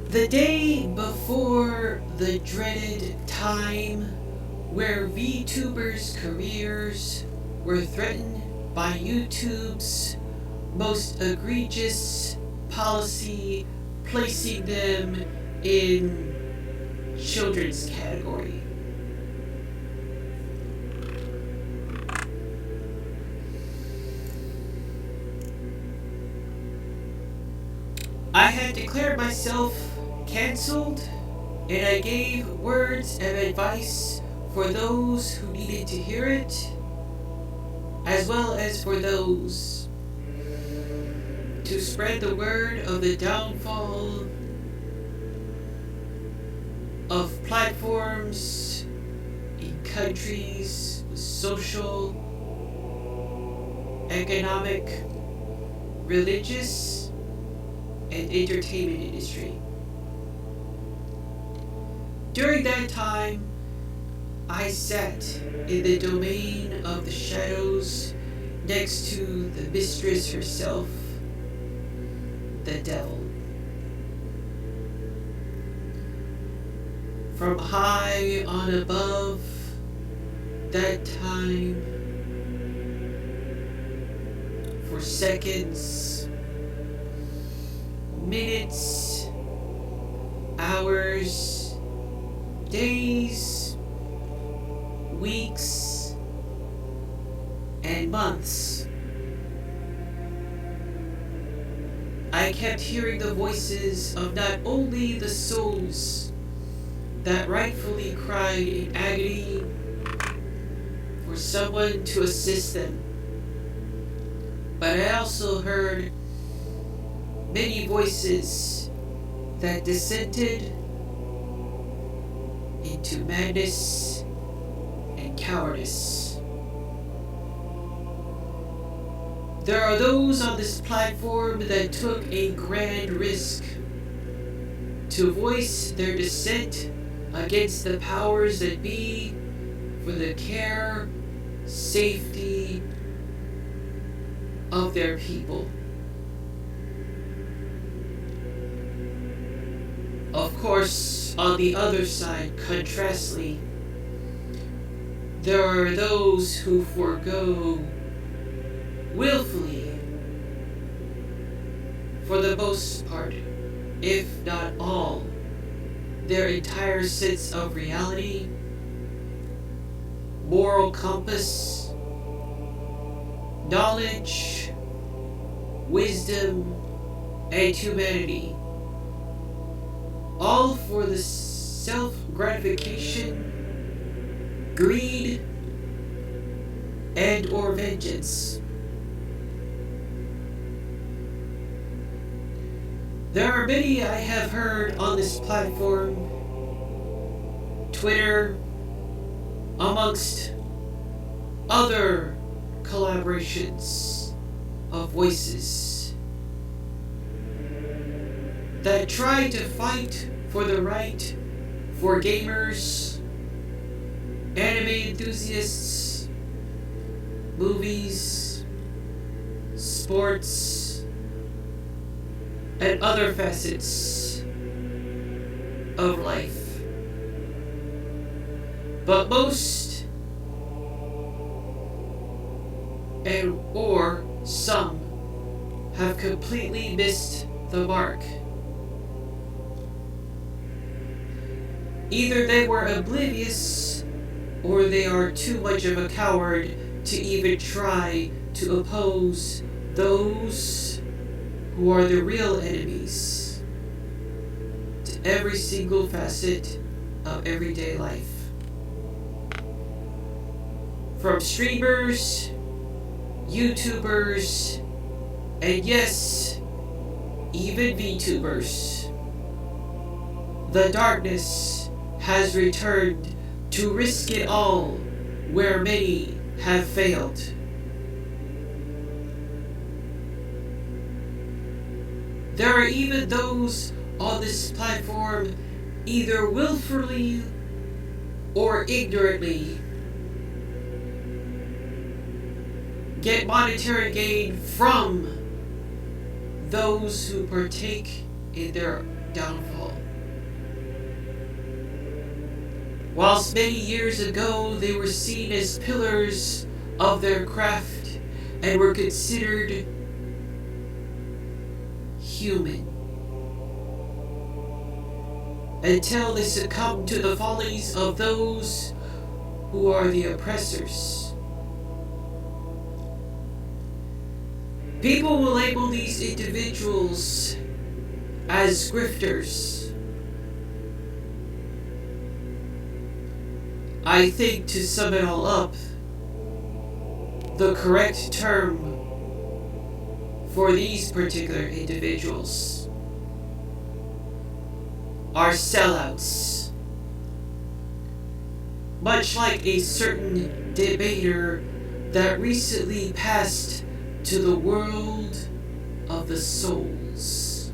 The day before the dreaded time where VTubers' careers were threatened by YouTube's most egregious policy, placing them in children's category. I had declared myself cancelled, and I gave words of advice for those who needed to hear it, as well as for those to spread the word of the downfall of platforms in countries with social, economic, religious, and entertainment industry. During that time, I sat in the domain of the shadows next to the mistress herself, the devil. From high on above that time, for seconds, minutes, hours, days, weeks, and months, I kept hearing the voices of not only the souls that rightfully cried in agony for someone to assist them, but I also heard many voices that dissented into madness and cowardice. There are those on this platform that took a grand risk to voice their dissent against the powers that be for the care, safety of their people. Of course, on the other side, contrastly, there are those who forego willfully, for the most part, if not all, their entire sense of reality, moral compass, knowledge, wisdom, and humanity, all for the self-gratification, greed, and or vengeance. There are many I have heard on this platform, Twitter, amongst other collaborations of voices, that try to fight for the right for gamers, anime enthusiasts, movies, sports, and other facets of life. But most, and or some, have completely missed the mark. Either they were oblivious, or they are too much of a coward to even try to oppose those who are the real enemies to every single facet of everyday life. From streamers, YouTubers, and yes, even VTubers. The darkness has returned to risk it all where many have failed. There are even those on this platform either willfully or ignorantly get monetary gain from those who partake in their downfall. Whilst many years ago they were seen as pillars of their craft and were considered human, until they succumbed to the follies of those who are the oppressors. People will label these individuals as grifters. I think, to sum it all up, the correct term for these particular individuals are sellouts. Much like a certain debater that recently passed to the world of the souls.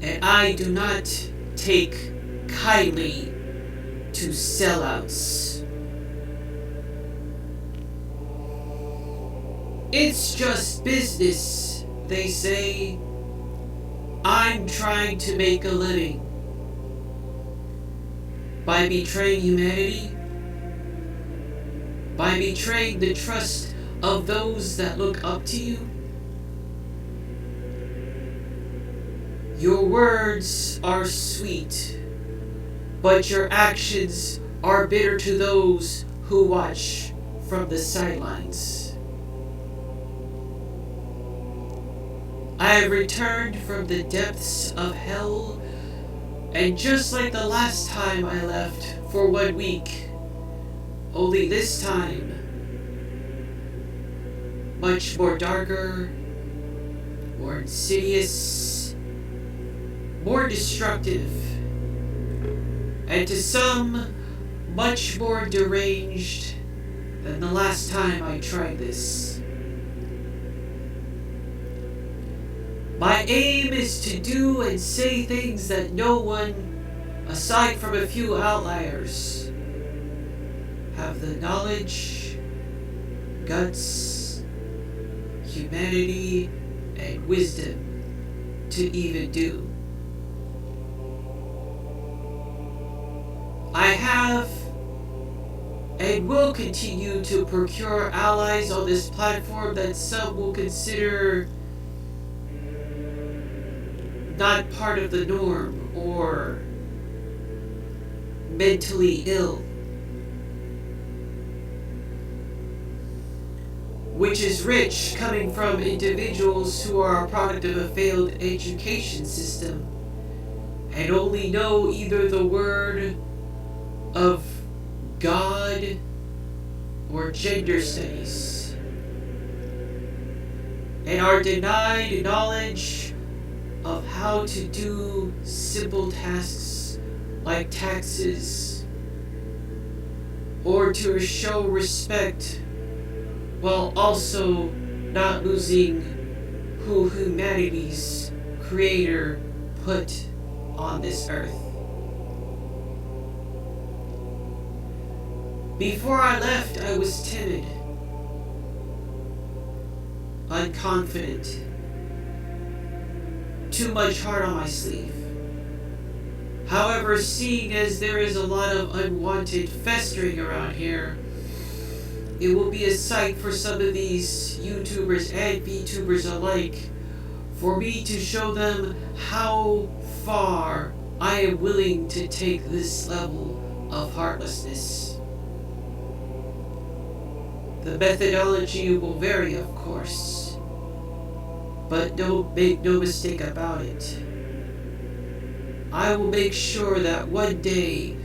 And I do not take kindly to sellouts. It's just business, they say. I'm trying to make a living. By betraying humanity, by betraying the trust of those that look up to you. Your words are sweet, but your actions are bitter to those who watch from the sidelines. I have returned from the depths of hell, and just like the last time I left for 1 week, only this time much more darker, more insidious, more destructive, and to some much more deranged than the last time I tried this. My aim is to do and say things that no one, aside from a few outliers, have the knowledge, guts, humanity, and wisdom to even do. I have and will continue to procure allies on this platform that some will consider not part of the norm or mentally ill, which is rich coming from individuals who are a product of a failed education system and only know either the word of God or gender studies, and are denied knowledge of how to do simple tasks like taxes, or to show respect while also not losing who humanity's creator put on this earth. Before I left, I was timid, unconfident, too much heart on my sleeve. However, seeing as there is a lot of unwanted festering around here, it will be a sight for some of these YouTubers and VTubers alike for me to show them how far I am willing to take this level of heartlessness. The methodology will vary, of course, but don't make no mistake about it. I will make sure that one day,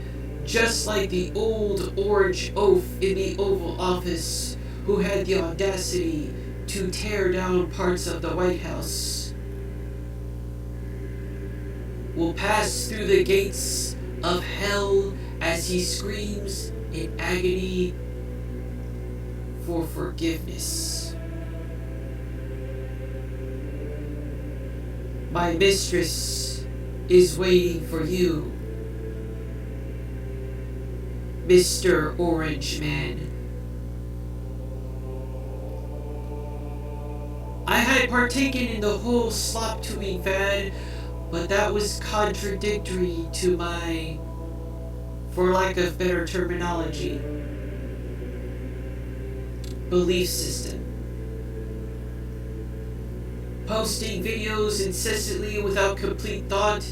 just like the old orange oaf in the Oval Office who had the audacity to tear down parts of the White House, will pass through the gates of hell as he screams in agony for forgiveness. My mistress is waiting for you, Mr. Orange Man. I had partaken in the whole slop tubing fad, but that was contradictory to my, for lack of better terminology, belief system. Posting videos incessantly without complete thought,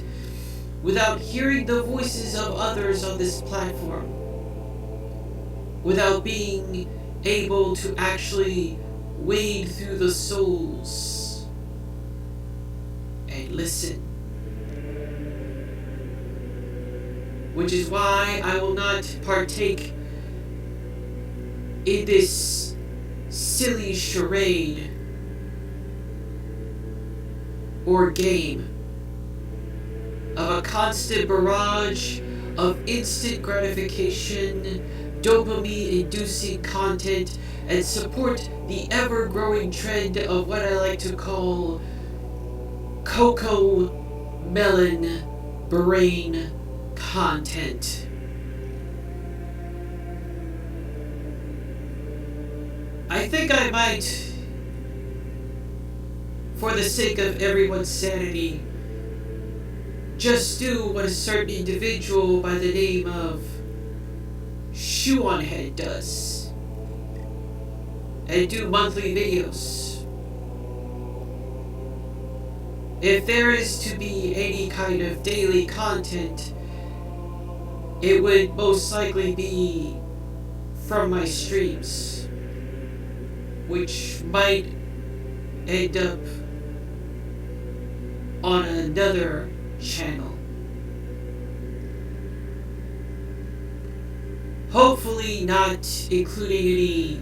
without hearing the voices of others on this platform, without being able to actually wade through the souls and listen. Which is why I will not partake in this silly charade or game of a constant barrage of instant gratification, dopamine-inducing content, and support the ever-growing trend of what I like to call cocoa melon brain content. I think I might, for the sake of everyone's sanity, just do what a certain individual by the name of Shoe on Head does, and do monthly videos. If there is to be any kind of daily content, it would most likely be from my streams, which might end up on another channel. Hopefully not including any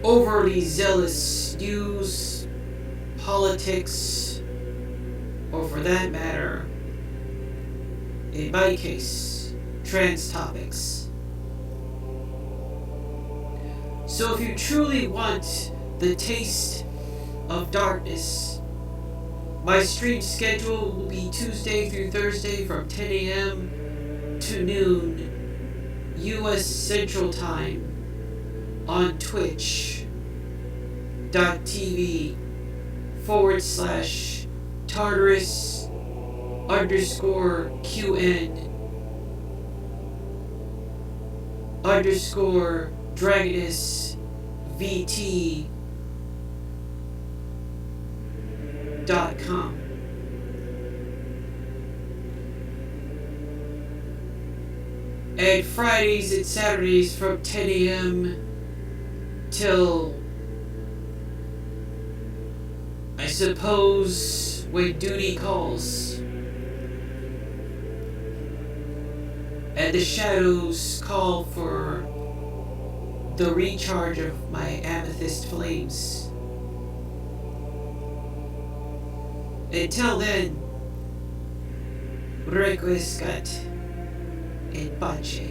overly zealous news, politics, or for that matter, in my case, trans topics. So if you truly want the taste of darkness, my stream schedule will be Tuesday through Thursday from 10 a.m. to noon U.S. Central Time on Twitch.tv/Tartarus_QN_Dragoness_VT.com. And Fridays and Saturdays from 10 a.m. till, I suppose, when duty calls and the shadows call for the recharge of my amethyst flames. Until then, requiescat in pace.